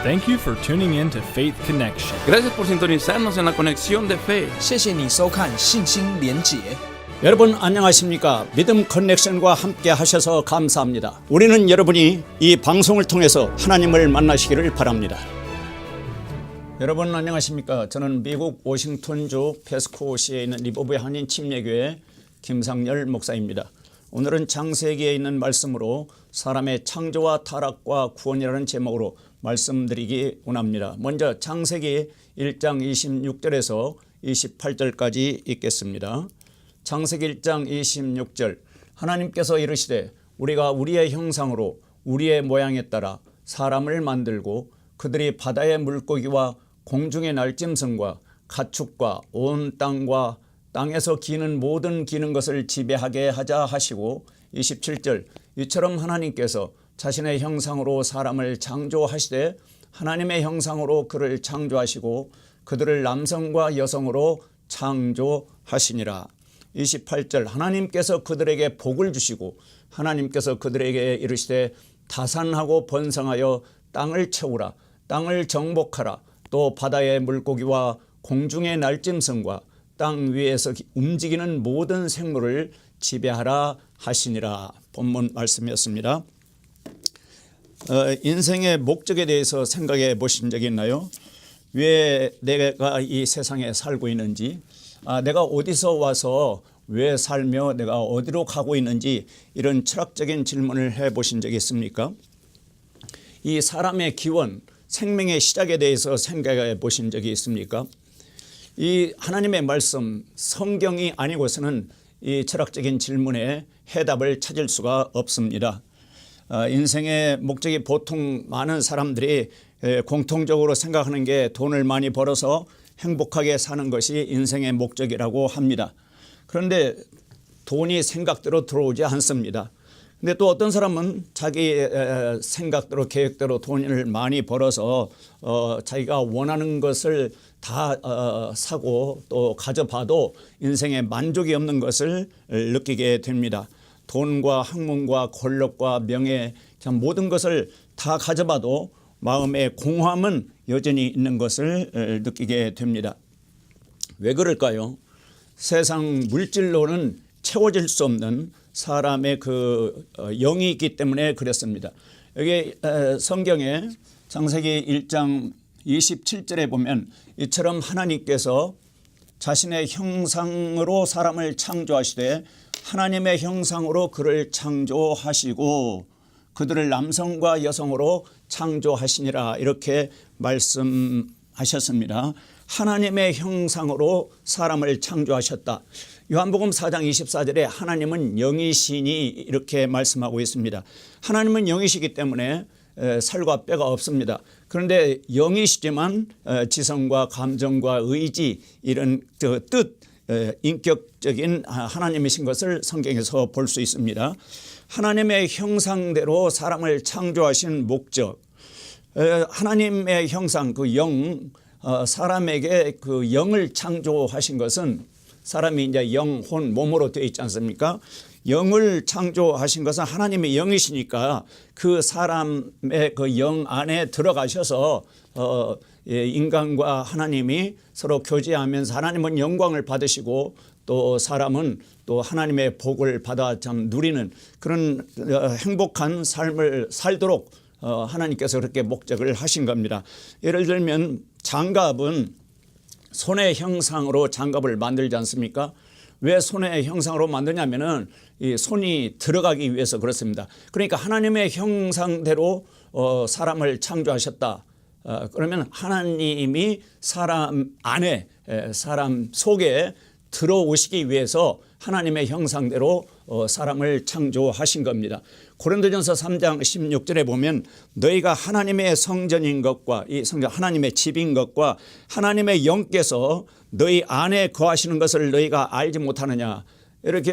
Thank you for tuning in to Faith Connection. Gracias por sintonizarnos en la conexión de fe. 谢谢你收看信心连结。 여러분 안녕하십니까? 믿음 커넥션과 함께 하셔서 감사합니다. 우리는 여러분이 이 방송을 통해서 하나님을 만나시기를 바랍니다. 여러분 안녕하십니까? 저는 미국 워싱턴주 패스코시에 있는 리버브의 한인 침례교회 김상열 목사입니다. 오늘은 창세기에 있는 말씀으로 사람의 창조와 타락과 구원이라는 제목으로 말씀드리기 원합니다. 먼저 창세기 1장 26절에서 28절까지 읽겠습니다. 창세기 1장 26절 하나님께서 이르시되 우리가 우리의 형상으로 우리의 모양에 따라 사람을 만들고 그들이 바다의 물고기와 공중의 날짐승과 가축과 온 땅과 땅에서 기는 모든 기는 것을 지배하게 하자 하시고 27절 이처럼 하나님께서 자신의 형상으로 사람을 창조하시되 하나님의 형상으로 그를 창조하시고 그들을 남성과 여성으로 창조하시니라. 28절 하나님께서 그들에게 복을 주시고 하나님께서 그들에게 이르시되 다산하고 번성하여 땅을 채우라 땅을 정복하라 또 바다의 물고기와 공중의 날짐승과 땅 위에서 움직이는 모든 생물을 지배하라 하시니라. 본문 말씀이었습니다. 인생의 목적에 대해서 생각해 보신 적이 있나요? 왜 내가 이 세상에 살고 있는지, 내가 어디서 와서 왜 살며 내가 어디로 가고 있는지 이런 철학적인 질문을 해 보신 적이 있습니까? 이 사람의 기원, 생명의 시작에 대해서 생각해 보신 적이 있습니까? 이 하나님의 말씀, 성경이 아니고서는 이 철학적인 질문에 해답을 찾을 수가 없습니다. 인생의 목적이 보통 많은 사람들이 공통적으로 생각하는 게 돈을 많이 벌어서 행복하게 사는 것이 인생의 목적이라고 합니다. 그런데 돈이 생각대로 들어오지 않습니다. 근데 또 어떤 사람은 자기 생각대로 계획대로 돈을 많이 벌어서 자기가 원하는 것을 다 사고 또 가져봐도 인생에 만족이 없는 것을 느끼게 됩니다. 돈과 학문과 권력과 명예 참 모든 것을 다 가져봐도 마음의 공허함은 여전히 있는 것을 느끼게 됩니다. 왜 그럴까요? 세상 물질로는 채워질 수 없는 사람의 그 영이 있기 때문에 그랬습니다. 여기 성경에 창세기 1장 27절에 보면 이처럼 하나님께서 자신의 형상으로 사람을 창조하시되 하나님의 형상으로 그를 창조하시고 그들을 남성과 여성으로 창조하시니라 이렇게 말씀하셨습니다. 하나님의 형상으로 사람을 창조하셨다. 요한복음 4장 24절에 하나님은 영이시니 이렇게 말씀하고 있습니다. 하나님은 영이시기 때문에 살과 뼈가 없습니다. 그런데 영이시지만 지성과 감정과 의지 이런 뜻 인격적인 하나님이신 것을 성경에서 볼 수 있습니다. 하나님의 형상대로 사람을 창조하신 목적, 하나님의 형상 그 영, 사람에게 그 영을 창조하신 것은 사람이 이제 영혼 몸으로 되어 있지 않습니까? 영을 창조하신 것은 하나님의 영이시니까 그 사람의 그 영 안에 들어가셔서 인간과 하나님이 서로 교제하면서 하나님은 영광을 받으시고 또 사람은 또 하나님의 복을 받아 참 누리는 그런 행복한 삶을 살도록 하나님께서 그렇게 목적을 하신 겁니다. 예를 들면 장갑은 손의 형상으로 장갑을 만들지 않습니까? 왜 손의 형상으로 만드냐면은 이 손이 들어가기 위해서 그렇습니다. 그러니까 하나님의 형상대로 사람을 창조하셨다. 그러면 하나님이 사람 안에 사람 속에 들어오시기 위해서 하나님의 형상대로 사람을 창조하신 겁니다. 고린도전서 3장 16절에 보면 너희가 하나님의 성전인 것과 이 성전 하나님의 집인 것과 하나님의 영께서 너희 안에 거하시는 것을 너희가 알지 못하느냐. 이렇게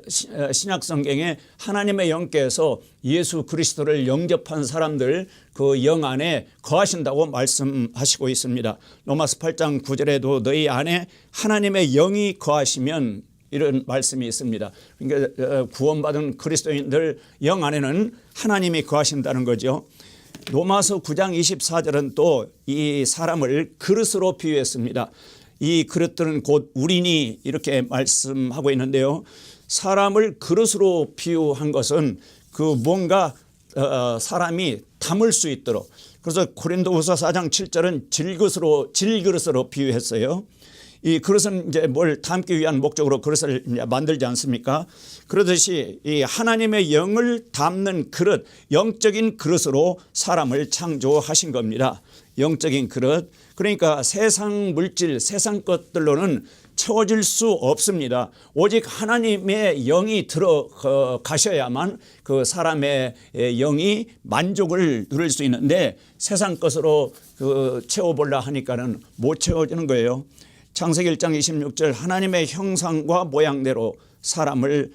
신약 성경에 하나님의 영께서 예수 그리스도를 영접한 사람들 그 영 안에 거하신다고 말씀하시고 있습니다. 로마서 8장 9절에도 너희 안에 하나님의 영이 거하시면 이런 말씀이 있습니다. 그러니까 구원받은 그리스도인들 영 안에는 하나님이 거하신다는 거죠. 로마서 9장 24절은 또 이 사람을 그릇으로 비유했습니다. 이 그릇들은 곧 우리니 이렇게 말씀하고 있는데요. 사람을 그릇으로 비유한 것은 그 뭔가 사람이 담을 수 있도록, 그래서 고린도후서 4장 7절은 질그릇으로 비유했어요. 이 그릇은 이제 뭘 담기 위한 목적으로 그릇을 만들지 않습니까? 그러듯이 이 하나님의 영을 담는 그릇, 영적인 그릇으로 사람을 창조하신 겁니다. 영적인 그릇. 그러니까 세상 물질, 세상 것들로는 채워질 수 없습니다. 오직 하나님의 영이 들어가셔야만 그 사람의 영이 만족을 누릴 수 있는데 세상 것으로 채워보려 하니까는 못 채워지는 거예요. 창세기 1장 26절 하나님의 형상과 모양대로 사람을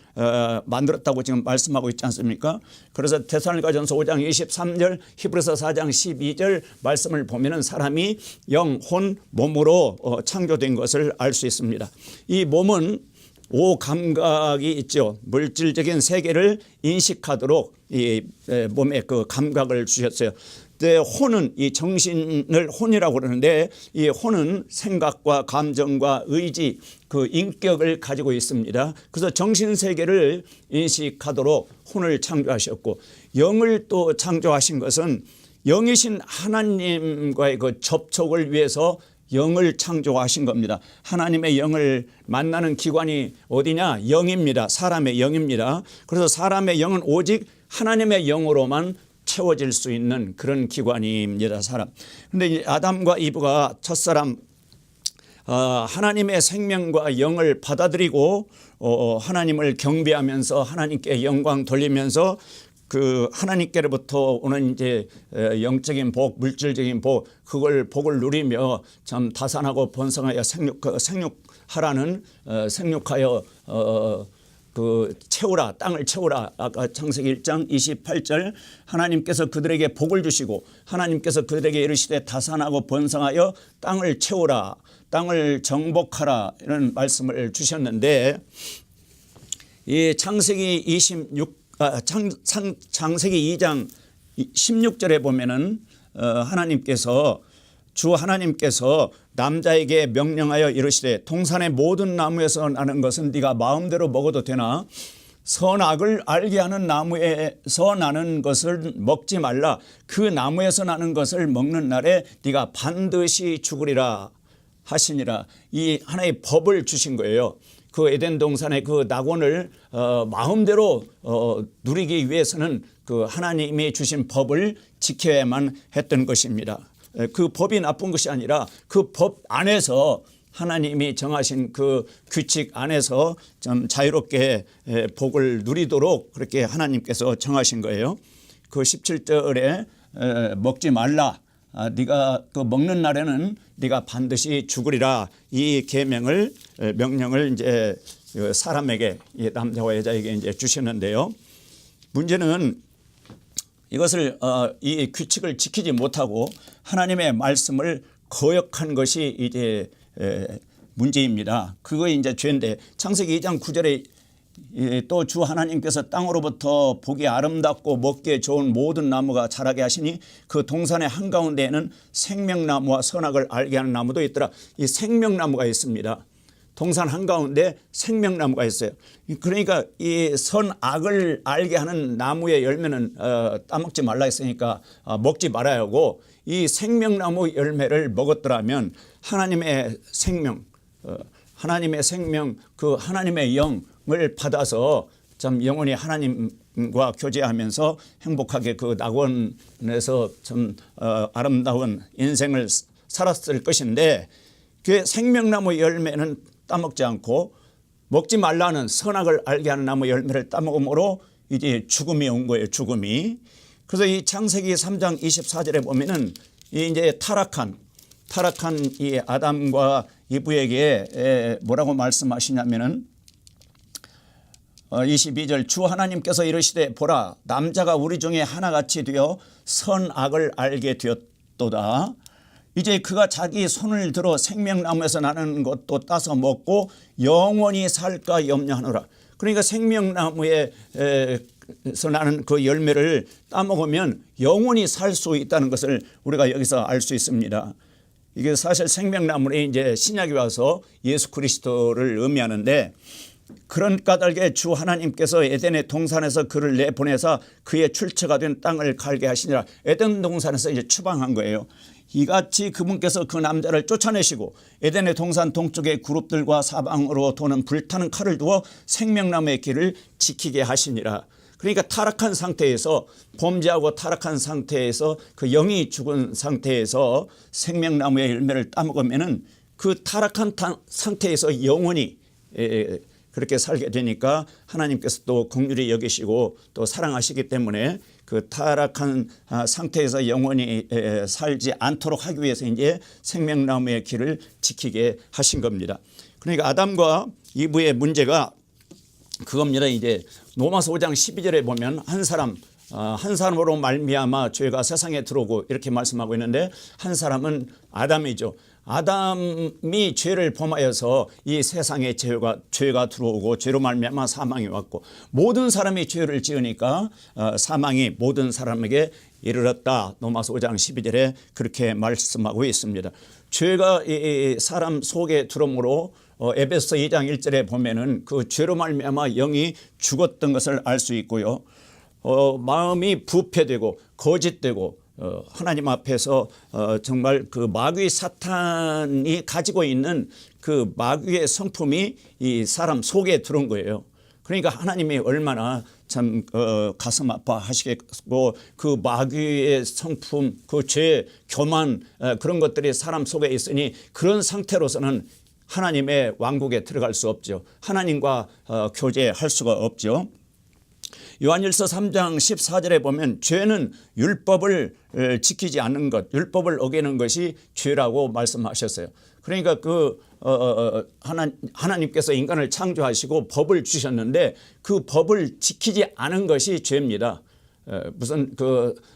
만들었다고 지금 말씀하고 있지 않습니까? 그래서 데살로니가전서 5장 23절, 히브리서 4장 12절 말씀을 보면은 사람이 영, 혼, 몸으로 창조된 것을 알 수 있습니다. 이 몸은 5감각이 있죠. 물질적인 세계를 인식하도록 이 몸에 그 감각을 주셨어요. 혼은 이 정신을 혼이라고 그러는데 이 혼은 생각과 감정과 의지, 그 인격을 가지고 있습니다. 그래서 정신 세계를 인식하도록 혼을 창조하셨고, 영을 또 창조하신 것은 영이신 하나님과의 그 접촉을 위해서 영을 창조하신 겁니다. 하나님의 영을 만나는 기관이 어디냐? 영입니다. 사람의 영입니다. 그래서 사람의 영은 오직 하나님의 영으로만 채워질 수 있는 그런 기관입니다. 사람. 그런데 아담과 이브가 첫사람 하나님의 생명과 영을 받아들이고 하나님을 경배하면서 하나님께 영광 돌리면서 그 하나님께로부터 오는 이제 영적인 복, 물질적인 복, 그걸 복을 누리며 참 다산하고 번성하여 생육하라는 생육하여 그 채우라, 땅을 채우라. 아까 창세기 1장 28절 하나님께서 그들에게 복을 주시고 하나님께서 그들에게 이르시되 다산하고 번성하여 땅을 채우라, 땅을 정복하라 이런 말씀을 주셨는데 이 창세기 2장 16절에 보면은 주 하나님께서 남자에게 명령하여 이르시되 동산의 모든 나무에서 나는 것은 네가 마음대로 먹어도 되나 선악을 알게 하는 나무에서 나는 것을 먹지 말라. 그 나무에서 나는 것을 먹는 날에 네가 반드시 죽으리라 하시니라. 이 하나의 법을 주신 거예요. 그 에덴 동산의 그 낙원을 마음대로 누리기 위해서는 그 하나님이 주신 법을 지켜야만 했던 것입니다. 그 법이 나쁜 것이 아니라 그 법 안에서 하나님이 정하신 그 규칙 안에서 좀 자유롭게 복을 누리도록 그렇게 하나님께서 정하신 거예요. 그 17절에 먹지 말라. 네가 그 먹는 날에는 네가 반드시 죽으리라. 이 명령을 이제 사람에게, 남자와 여자에게 이제 주셨는데요. 문제는 이것을 이 규칙을 지키지 못하고 하나님의 말씀을 거역한 것이 이제 문제입니다. 그거 이제 죄인데 창세기 2장 9절에 또 주 하나님께서 땅으로부터 보기 아름답고 먹기에 좋은 모든 나무가 자라게 하시니 그 동산의 한가운데에는 생명나무와 선악을 알게 하는 나무도 있더라. 이 생명나무가 있습니다. 동산 한가운데 생명나무가 있어요. 그러니까 이 선악을 알게 하는 나무의 열매는 따먹지 말라 했으니까 먹지 말아야 하고, 이 생명나무 열매를 먹었더라면 하나님의 생명, 그 하나님의 영을 받아서 참 영원히 하나님과 교제하면서 행복하게 그 낙원에서 참 아름다운 인생을 살았을 것인데, 그 생명나무 열매는 따먹지 않고 먹지 말라는 선악을 알게 하는 나무 열매를 따먹음으로 이제 죽음이 온 거예요. 죽음이. 그래서 이 창세기 3장 24절에 보면은 이 이제 타락한 이 아담과 이브에게 뭐라고 말씀하시냐면은 22절 주 하나님께서 이르시되 보라 남자가 우리 중에 하나같이 되어 선악을 알게 되었도다. 이제 그가 자기 손을 들어 생명나무에서 나는 것도 따서 먹고 영원히 살까 염려하노라. 그러니까 생명나무의 나는 그 열매를 따먹으면 영원히 살 수 있다는 것을 우리가 여기서 알 수 있습니다. 이게 사실 생명나무에 이제 신약이 와서 예수 그리스도를 의미하는데, 그런 까닭에 주 하나님께서 에덴의 동산에서 그를 내보내사 그의 출처가 된 땅을 갈게 하시니라. 에덴 동산에서 이제 추방한 거예요. 이같이 그분께서 그 남자를 쫓아내시고 에덴의 동산 동쪽의 그룹들과 사방으로 도는 불타는 칼을 두어 생명나무의 길을 지키게 하시니라. 그러니까 타락한 상태에서, 범죄하고 타락한 상태에서, 그 영이 죽은 상태에서 생명나무의 열매를 따먹으면은 그 타락한 상태에서 영원히 그렇게 살게 되니까 하나님께서 또 긍휼히 여기시고 또 사랑하시기 때문에 그 타락한 상태에서 영원히 살지 않도록 하기 위해서 이제 생명나무의 길을 지키게 하신 겁니다. 그러니까 아담과 이브의 문제가 그겁니다. 이제 로마서 5장 12절에 보면 한 사람으로 말미암아 죄가 세상에 들어오고 이렇게 말씀하고 있는데, 한 사람은 아담이죠. 아담이 죄를 범하여서 이 세상에 죄가 들어오고 죄로 말미암아 사망이 왔고, 모든 사람이 죄를 지으니까 사망이 모든 사람에게 이르렀다. 로마서 5장 12절에 그렇게 말씀하고 있습니다. 죄가 이 사람 속에 들어오므로 에베소 2장 1절에 보면은 그 죄로 말미암아 영이 죽었던 것을 알 수 있고요. 마음이 부패되고 거짓되고 하나님 앞에서 정말 그 마귀 사탄이 가지고 있는 그 마귀의 성품이 이 사람 속에 들어온 거예요. 그러니까 하나님이 얼마나 참 가슴 아파하시겠고, 그 마귀의 성품, 그 죄, 교만, 그런 것들이 사람 속에 있으니 그런 상태로서는 하나님의 왕국에 들어갈 수 없죠. 하나님과 교제할 수가 없죠. 요한일서 3장 14절에 보면 죄는 율법을 지키지 않는 것, 율법을 어기는 것이 죄라고 말씀하셨어요. 그러니까 그 하나님께서 인간을 창조하시고 법을 주셨는데 그 법을 지키지 않은 것이 죄입니다. 무슨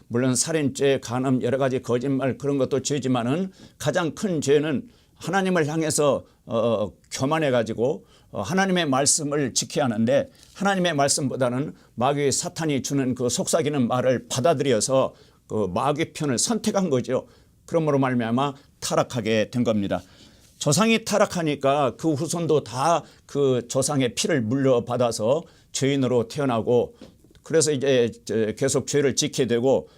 물론 살인죄, 간음, 여러 가지 거짓말 그런 것도 죄지만은 가장 큰 죄는 하나님을 향해서 교만해 가지고 하나님의 말씀을 지켜야 하는데, 하나님의 말씀보다는 마귀 사탄이 주는 그 속삭이는 말을 받아들여서 그 마귀 편을 선택한 거죠. 그러므로 말미암아 타락하게 된 겁니다. 조상이 타락하니까 그 후손도 다 그 조상의 피를 물려받아서 죄인으로 태어나고, 그래서 이제 계속 죄를 지게 되고,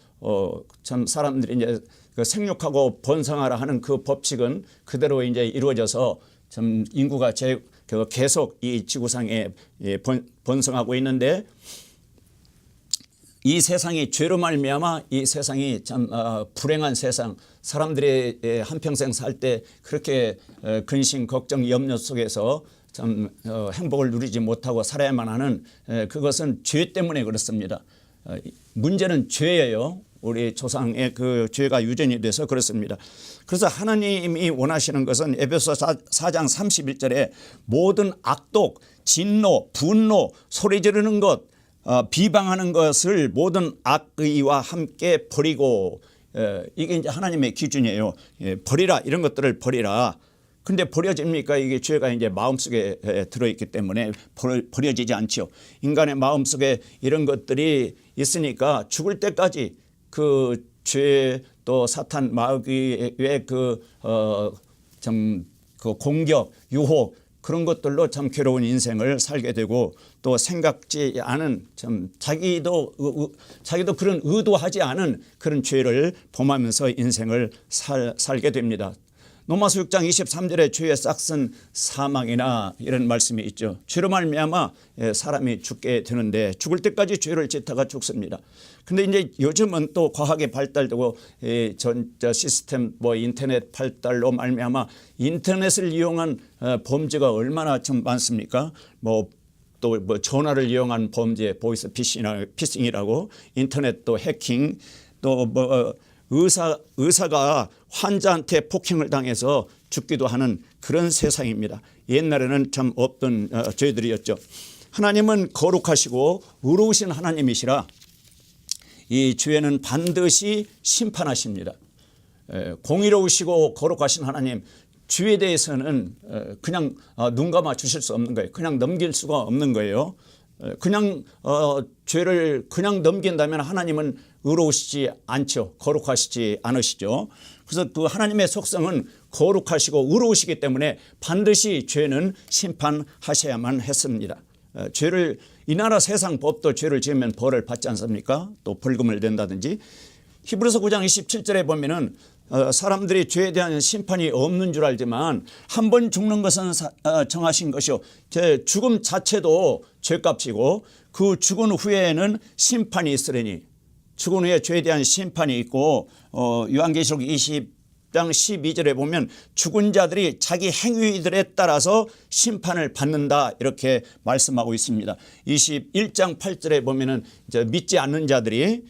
참 사람들이 이제 그 생육하고 번성하라 하는 그 법칙은 그대로 이제 이루어져서 참 인구가 계속 이 지구상에 번성하고 있는데, 이 세상이 죄로 말미암아 이 세상이 참 불행한 세상, 사람들이 한평생 살 때 그렇게 근심, 걱정, 염려 속에서 참 행복을 누리지 못하고 살아야만 하는, 그것은 죄 때문에 그렇습니다. 문제는 죄예요. 우리 조상의 그 죄가 유전이 돼서 그렇습니다. 그래서 하나님이 원하시는 것은 에베소 4장 31절에 모든 악독, 진노, 분노, 소리 지르는 것, 비방하는 것을 모든 악의와 함께 버리고, 이게 이제 하나님의 기준이에요. 버리라, 이런 것들을 버리라. 근데 버려집니까? 이게 죄가 이제 마음속에 들어있기 때문에 버려지지 않죠. 인간의 마음속에 이런 것들이 있으니까 죽을 때까지 그 죄, 또 사탄, 마귀의 그 공격, 유혹, 그런 것들로 참 괴로운 인생을 살게 되고, 또 생각지 않은 자기도 그런 의도하지 않은 그런 죄를 범하면서 인생을 살게 됩니다. 로마서 6장 23절에 죄의 싹은 사망이나 이런 말씀이 있죠. 죄로 말미암아 사람이 죽게 되는데 죽을 때까지 죄를 짓다가 죽습니다. 그런데 이제 요즘은 또 과학이 발달되고 전자 시스템, 인터넷 발달로 말미암아 인터넷을 이용한 범죄가 얼마나 좀 많습니까? 또 전화를 이용한 범죄, 보이스 피싱이라고, 인터넷 또 해킹, 또 의사가 환자한테 폭행을 당해서 죽기도 하는 그런 세상입니다. 옛날에는 참 없던 죄들이었죠. 하나님은 거룩하시고 의로우신 하나님이시라 이 죄는 반드시 심판하십니다. 공의로우시고 거룩하신 하나님, 죄에 대해서는 그냥 눈 감아 주실 수 없는 거예요. 그냥 넘길 수가 없는 거예요. 그냥 죄를 그냥 넘긴다면 하나님은 의로우시지 않죠. 거룩하시지 않으시죠. 그래서 그 하나님의 속성은 거룩하시고 의로우시기 때문에 반드시 죄는 심판하셔야만 했습니다. 죄를 이 나라 세상 법도 죄를 지으면 벌을 받지 않습니까? 또 벌금을 낸다든지. 히브리서 9장 27절에 보면은 사람들이 죄에 대한 심판이 없는 줄 알지만 한 번 죽는 것은 정하신 것이요 죽음 자체도 죄값이고 그 죽은 후에는 심판이 있으리니 죽은 후에 죄에 대한 심판이 있고 요한계시록 20장 12절에 보면 죽은 자들이 자기 행위들에 따라서 심판을 받는다 이렇게 말씀하고 있습니다. 21장 8절에 보면은 이제 믿지 않는 자들이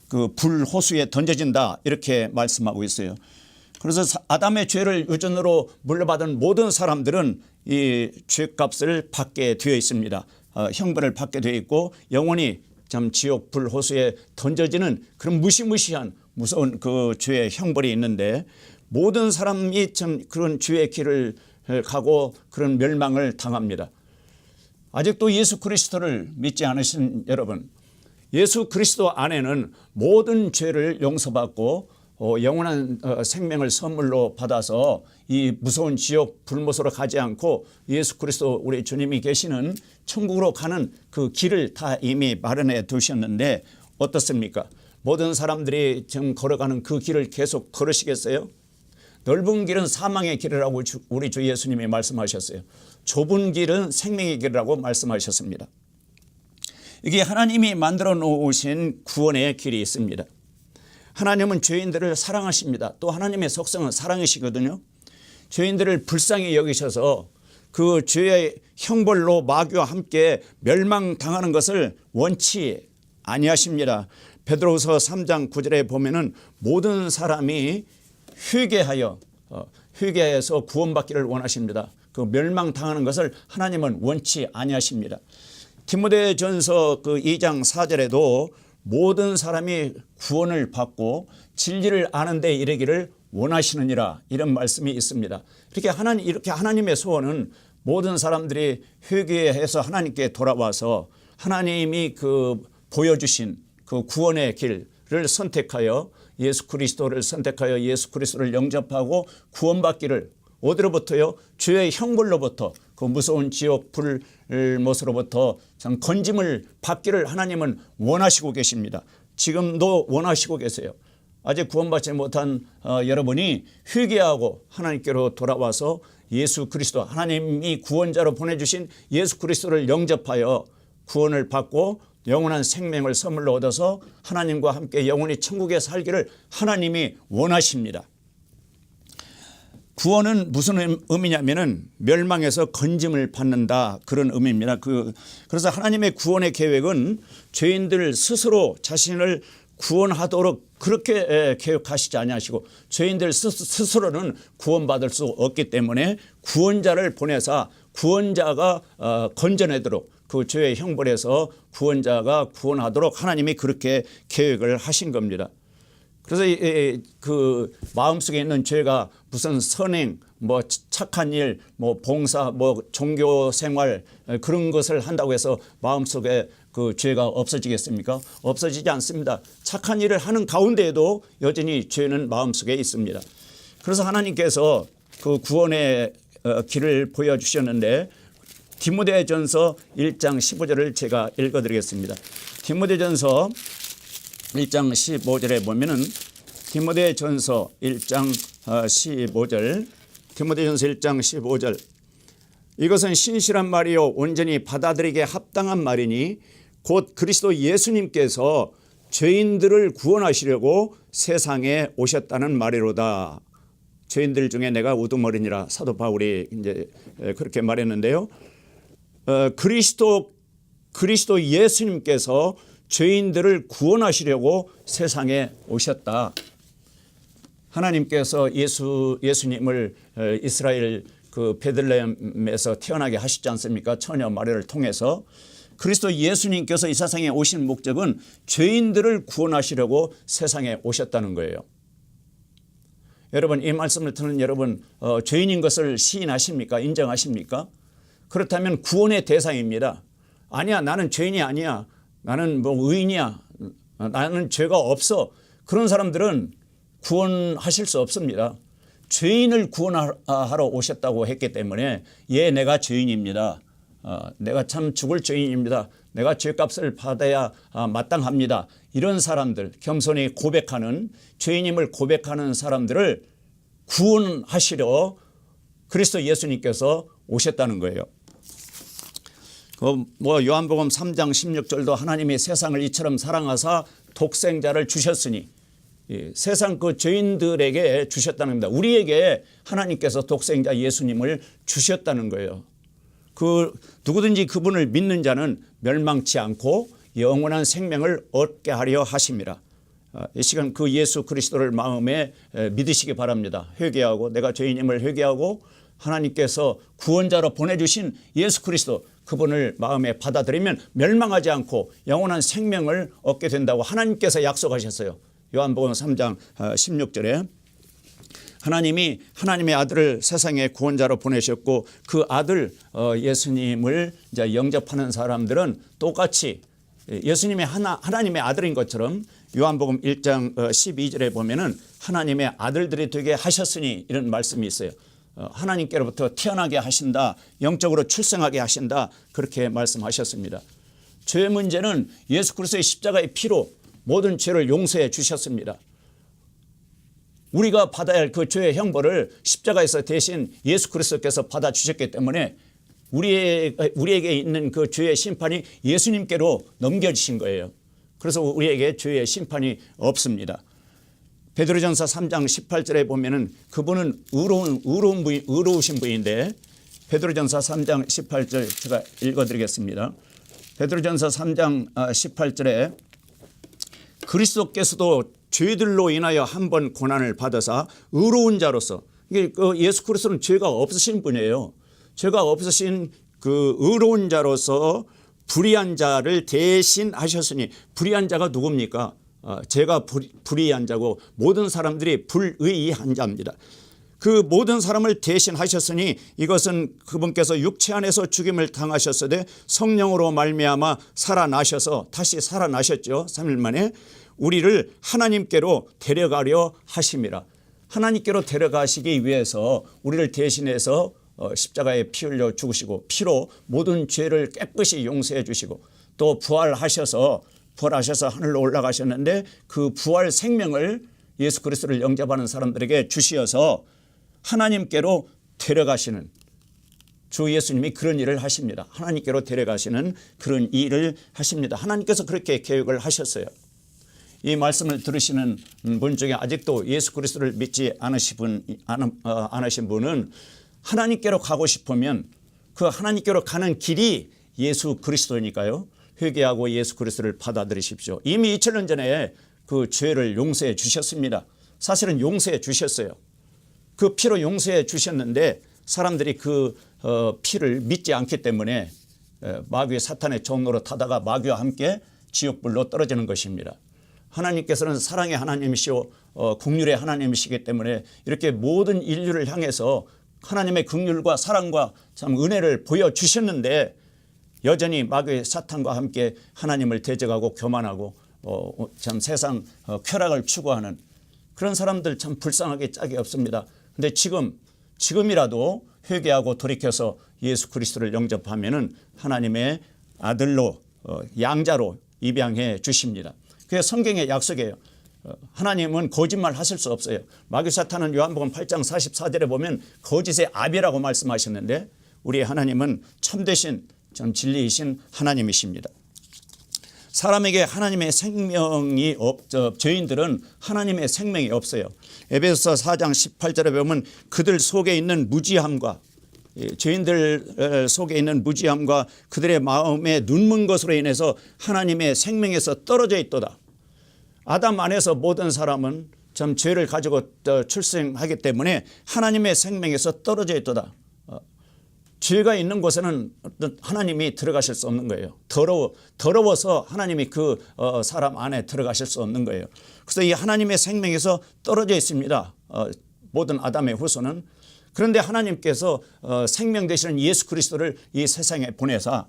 그 불호수에 던져진다 이렇게 말씀하고 있어요. 그래서 아담의 죄를 유전으로 물려받은 모든 사람들은 이 죄값을 받게 되어 있습니다. 형벌을 받게 되어 있고 영원히 참 지옥 불호수에 던져지는 그런 무시무시한 무서운 그 죄의 형벌이 있는데 모든 사람이 참 그런 죄의 길을 가고 그런 멸망을 당합니다. 아직도 예수 그리스도를 믿지 않으신 여러분, 예수 그리스도 안에는 모든 죄를 용서받고 영원한 생명을 선물로 받아서 이 무서운 지옥 불못으로 가지 않고 예수 그리스도 우리 주님이 계시는 천국으로 가는 그 길을 다 이미 마련해 두셨는데 어떻습니까? 모든 사람들이 지금 걸어가는 그 길을 계속 걸으시겠어요? 넓은 길은 사망의 길이라고 우리 주 예수님이 말씀하셨어요. 좁은 길은 생명의 길이라고 말씀하셨습니다. 이게 하나님이 만들어 놓으신 구원의 길이 있습니다. 하나님은 죄인들을 사랑하십니다. 또 하나님의 속성은 사랑이시거든요. 죄인들을 불쌍히 여기셔서 그 죄의 형벌로 마귀와 함께 멸망당하는 것을 원치 아니하십니다. 베드로후서 3장 9절에 보면은 모든 사람이 회개해서 구원받기를 원하십니다. 그 멸망당하는 것을 하나님은 원치 아니하십니다. 디모데전서 그 2장 4절에도 모든 사람이 구원을 받고 진리를 아는 데 이르기를 원하시느니라 이런 말씀이 있습니다. 이렇게 하나님의 소원은 모든 사람들이 회개해서 하나님께 돌아와서 하나님이 그 보여주신 그 구원의 길을 선택하여 예수 그리스도를 선택하여 예수 그리스도를 영접하고 구원받기를 어디로부터요? 죄의 형벌로부터 그 무서운 지옥 불못으로부터 건짐을 받기를 하나님은 원하시고 계십니다. 지금도 원하시고 계세요. 아직 구원받지 못한 여러분이 회개하고 하나님께로 돌아와서 예수 그리스도 하나님이 구원자로 보내주신 예수 그리스도를 영접하여 구원을 받고 영원한 생명을 선물로 얻어서 하나님과 함께 영원히 천국에 살기를 하나님이 원하십니다. 구원은 무슨 의미냐면은 멸망에서 건짐을 받는다 그런 의미입니다. 그래서 하나님의 구원의 계획은 죄인들 스스로 자신을 구원하도록 그렇게 계획하시지 아니하시고 죄인들 스스로는 구원받을 수 없기 때문에 구원자를 보내사 구원자가 건져내도록 그 죄의 형벌에서 구원자가 구원하도록 하나님이 그렇게 계획을 하신 겁니다. 그래서 그 마음속에 있는 죄가 무슨 선행, 뭐 착한 일, 뭐 봉사, 뭐 종교 생활 그런 것을 한다고 해서 마음속에 그 죄가 없어지겠습니까? 없어지지 않습니다. 착한 일을 하는 가운데에도 여전히 죄는 마음속에 있습니다. 그래서 하나님께서 그 구원의 길을 보여주셨는데 디모데전서 1장 15절을 제가 읽어드리겠습니다. 디모데전서 1장 15절에 보면은 디모데전서 1장 15절 디모데전서 1장 15절 이것은 신실한 말이요 온전히 받아들이기에 합당한 말이니 곧 그리스도 예수님께서 죄인들을 구원하시려고 세상에 오셨다는 말이로다. 죄인들 중에 내가 우두머리니라 사도 바울이 이제 그렇게 말했는데요. 그리스도 예수님께서 죄인들을 구원하시려고 세상에 오셨다. 하나님께서 예수님을 이스라엘 그 베들레헴에서 태어나게 하시지 않습니까? 처녀 마리아를 통해서. 그리스도 예수님께서 이 세상에 오신 목적은 죄인들을 구원하시려고 세상에 오셨다는 거예요. 여러분 이 말씀을 듣는 여러분 죄인인 것을 시인하십니까? 인정하십니까? 그렇다면 구원의 대상입니다. 아니야, 나는 죄인이 아니야, 나는 뭐 의인이야, 나는 죄가 없어, 그런 사람들은 구원하실 수 없습니다. 죄인을 구원하러 오셨다고 했기 때문에 내가 죄인입니다. 내가 참 죽을 죄인입니다. 내가 죄값을 받아야 마땅합니다. 이런 사람들, 겸손히 고백하는, 죄인임을 고백하는 사람들을 구원하시려 그리스도 예수님께서 오셨다는 거예요. 요한복음 3장 16절도 하나님이 세상을 이처럼 사랑하사 독생자를 주셨으니, 세상 그 죄인들에게 주셨다는 겁니다. 우리에게 하나님께서 독생자 예수님을 주셨다는 거예요. 누구든지 그분을 믿는 자는 멸망치 않고 영원한 생명을 얻게 하려 하심이라. 이 시간 그 예수 그리스도를 마음에 믿으시기 바랍니다. 회개하고, 내가 죄인임을 회개하고 하나님께서 구원자로 보내주신 예수 그리스도, 그분을 마음에 받아들이면 멸망하지 않고 영원한 생명을 얻게 된다고 하나님께서 약속하셨어요. 요한복음 3장 16절에 하나님이 하나님의 아들을 세상에 구원자로 보내셨고, 그 아들 예수님을 이제 영접하는 사람들은 똑같이 예수님의 하나님의 아들인 것처럼 요한복음 1장 12절에 보면은 하나님의 아들들이 되게 하셨으니, 이런 말씀이 있어요. 하나님께로부터 태어나게 하신다, 영적으로 출생하게 하신다, 그렇게 말씀하셨습니다. 죄 문제는 예수 그리스도의 십자가의 피로 모든 죄를 용서해 주셨습니다. 우리가 받아야 할 그 죄의 형벌을 십자가에서 대신 예수 그리스도께서 받아주셨기 때문에 우리에게 있는 그 죄의 심판이 예수님께로 넘겨지신 거예요. 그래서 우리에게 죄의 심판이 없습니다. 베드로전서 3장 18절에 보면은 그분은 의로우신 분인데, 베드로전서 3장 18절 제가 읽어드리겠습니다. 베드로전서 3장 18절에 그리스도께서도 죄들로 인하여 한 번 고난을 받으사 의로운 자로서, 이게 예수 그리스도는 죄가 없으신 분이에요. 죄가 없으신 그 의로운 자로서 불의한 자를 대신하셨으니, 불의한 자가 누굽니까? 제가 불의한 자고 모든 사람들이 불의한 자입니다. 그 모든 사람을 대신하셨으니 이것은 그분께서 육체 안에서 죽임을 당하셨으되 성령으로 말미암아 살아나셔서, 다시 살아나셨죠. 3일 만에 우리를 하나님께로 데려가려 하심이라. 하나님께로 데려가시기 위해서 우리를 대신해서 십자가에 피 흘려 죽으시고, 피로 모든 죄를 깨끗이 용서해 주시고, 또 부활하셔서 하늘로 올라가셨는데, 그 부활 생명을 예수 그리스도를 영접하는 사람들에게 주시어서 하나님께로 데려가시는, 주 예수님이 그런 일을 하십니다. 하나님께로 데려가시는 그런 일을 하십니다. 하나님께서 그렇게 계획을 하셨어요. 이 말씀을 들으시는 분 중에 아직도 예수 그리스도를 믿지 않으신 분은 하나님께로 가고 싶으면 그 하나님께로 가는 길이 예수 그리스도니까요. 회개하고 예수 그리스도를 받아들이십시오. 이미 2000년 전에 그 죄를 용서해 주셨습니다. 사실은 용서해 주셨어요. 그 피로 용서해 주셨는데 사람들이 그 피를 믿지 않기 때문에 마귀의 사탄의 종로로 타다가 마귀와 함께 지옥불로 떨어지는 것입니다. 하나님께서는 사랑의 하나님이시오 긍휼의 하나님이시기 때문에 이렇게 모든 인류를 향해서 하나님의 긍휼과 사랑과 참 은혜를 보여주셨는데, 여전히 마귀의 사탄과 함께 하나님을 대적하고 교만하고 참 세상 쾌락을 추구하는 그런 사람들 참 불쌍하게 짝이 없습니다. 그런데 지금이라도 회개하고 돌이켜서 예수 그리스도를 영접하면은 하나님의 아들로 양자로 입양해 주십니다. 그게 성경의 약속이에요. 하나님은 거짓말 하실 수 없어요. 마귀 사탄은 요한복음 8장 44절에 보면 거짓의 아비라고 말씀하셨는데, 우리 하나님은 참되신 참 진리이신 하나님이십니다. 사람에게 하나님의 생명이 죄인들은 하나님의 생명이 없어요. 에베소서 4장 18절에 보면 그들 속에 있는 무지함과, 죄인들 속에 있는 무지함과 그들의 마음에 눈먼 것으로 인해서 하나님의 생명에서 떨어져 있도다. 아담 안에서 모든 사람은 참 죄를 가지고 출생하기 때문에 하나님의 생명에서 떨어져 있도다. 죄가 있는 곳에는 하나님이 들어가실 수 없는 거예요. 더러워서 하나님이 그 사람 안에 들어가실 수 없는 거예요. 그래서 이 하나님의 생명에서 떨어져 있습니다. 모든 아담의 후손은. 그런데 하나님께서 생명 되시는 예수 그리스도를 이 세상에 보내사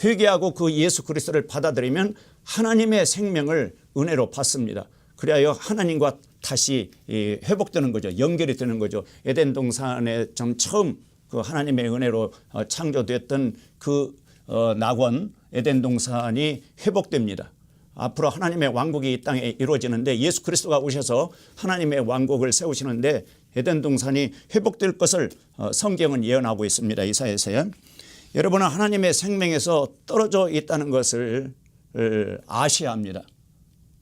회개하고 그 예수 그리스도를 받아들이면 하나님의 생명을 은혜로 받습니다. 그래야 하나님과 다시 회복되는 거죠. 연결이 되는 거죠. 에덴 동산에 좀 처음 그 하나님의 은혜로 창조됐던 그 낙원 에덴 동산이 회복됩니다. 앞으로 하나님의 왕국이 이 땅에 이루어지는데 예수 그리스도가 오셔서 하나님의 왕국을 세우시는데 에덴 동산이 회복될 것을 성경은 예언하고 있습니다. 이사야서에. 여러분은 하나님의 생명에서 떨어져 있다는 것을 아셔야 합니다.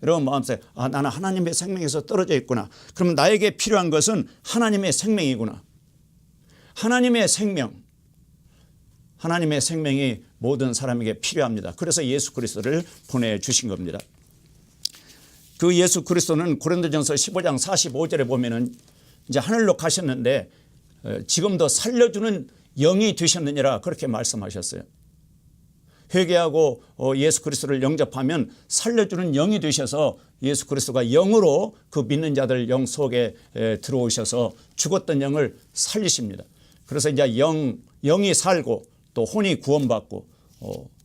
여러분 마음속에 나는 하나님의 생명에서 떨어져 있구나. 그러면 나에게 필요한 것은 하나님의 생명이구나. 하나님의 생명이 모든 사람에게 필요합니다. 그래서 예수 그리스도를 보내주신 겁니다. 그 예수 그리스도는 고린도전서 15장 45절에 보면은 이제 하늘로 가셨는데 지금도 살려주는 영이 되셨느니라 그렇게 말씀하셨어요. 회개하고 예수 그리스도를 영접하면 살려주는 영이 되셔서 예수 그리스도가 영으로 그 믿는 자들 영 속에 들어오셔서 죽었던 영을 살리십니다. 그래서 이제 영이 살고 또 혼이 구원받고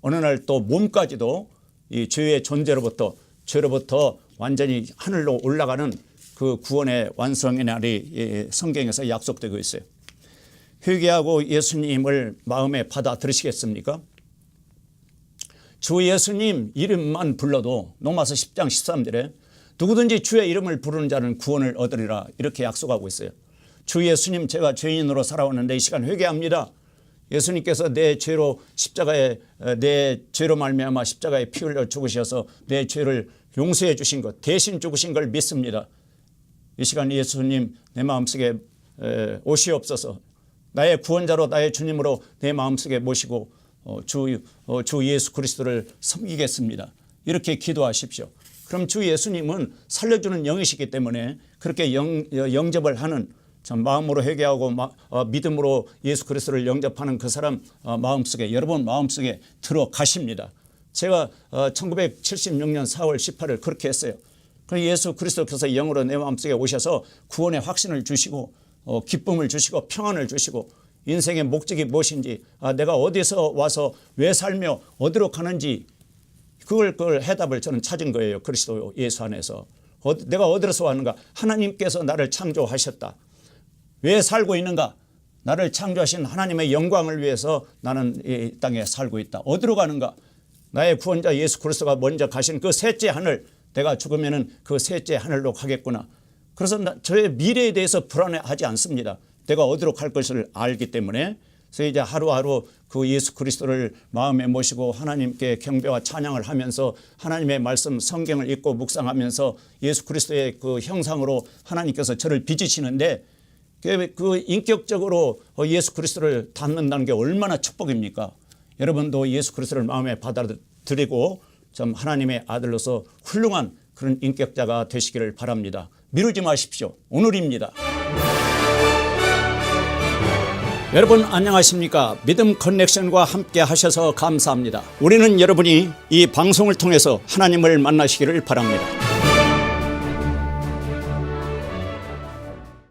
어느 날 또 몸까지도 이 죄의 존재로부터 죄로부터 완전히 하늘로 올라가는 그 구원의 완성의 날이 성경에서 약속되고 있어요. 회개하고 예수님을 마음에 받아들이시겠습니까? 주 예수님 이름만 불러도 로마서 10장 13절에 누구든지 주의 이름을 부르는 자는 구원을 얻으리라 이렇게 약속하고 있어요. 주 예수님 제가 죄인으로 살아왔는데 이 시간 회개합니다. 예수님께서 내 죄로 말미암아 십자가에 피 흘려 죽으셔서 내 죄를 용서해 주신 것 대신 죽으신 걸 믿습니다. 이 시간 예수님 내 마음속에 오시옵소서. 나의 구원자로 나의 주님으로 내 마음속에 모시고 주 예수 그리스도를 섬기겠습니다. 이렇게 기도하십시오. 그럼 주 예수님은 살려주는 영이시기 때문에 그렇게 영접을 하는 참 마음으로 회개하고 믿음으로 예수 그리스도를 영접하는 그 사람 마음속에 여러분 마음속에 들어가십니다. 제가 1976년 4월 18일 그렇게 했어요. 그래서 예수 그리스도께서 영으로 내 마음속에 오셔서 구원의 확신을 주시고 기쁨을 주시고 평안을 주시고 인생의 목적이 무엇인지 내가 어디서 와서 왜 살며 어디로 가는지 그걸 해답을 저는 찾은 거예요. 그리스도 예수 안에서. 내가 어디로서 왔는가. 하나님께서 나를 창조하셨다. 왜 살고 있는가. 나를 창조하신 하나님의 영광을 위해서 나는 이 땅에 살고 있다. 어디로 가는가. 나의 구원자 예수 그리스도가 먼저 가신 그 셋째 하늘 내가 죽으면 그 셋째 하늘로 가겠구나. 그래서 저의 미래에 대해서 불안해하지 않습니다. 내가 어디로 갈 것을 알기 때문에. 그래서 이제 하루하루 그 예수 그리스도를 마음에 모시고 하나님께 경배와 찬양을 하면서 하나님의 말씀 성경을 읽고 묵상하면서 예수 그리스도의 그 형상으로 하나님께서 저를 빚으시는데 그 인격적으로 예수 그리스도를 닮는다는 게 얼마나 축복입니까? 여러분도 예수 그리스도를 마음에 받아들이고 좀 하나님의 아들로서 훌륭한 그런 인격자가 되시기를 바랍니다. 미루지 마십시오. 오늘입니다. 여러분 안녕하십니까? 믿음 커넥션과 함께 하셔서 감사합니다. 우리는 여러분이 이 방송을 통해서 하나님을 만나시기를 바랍니다.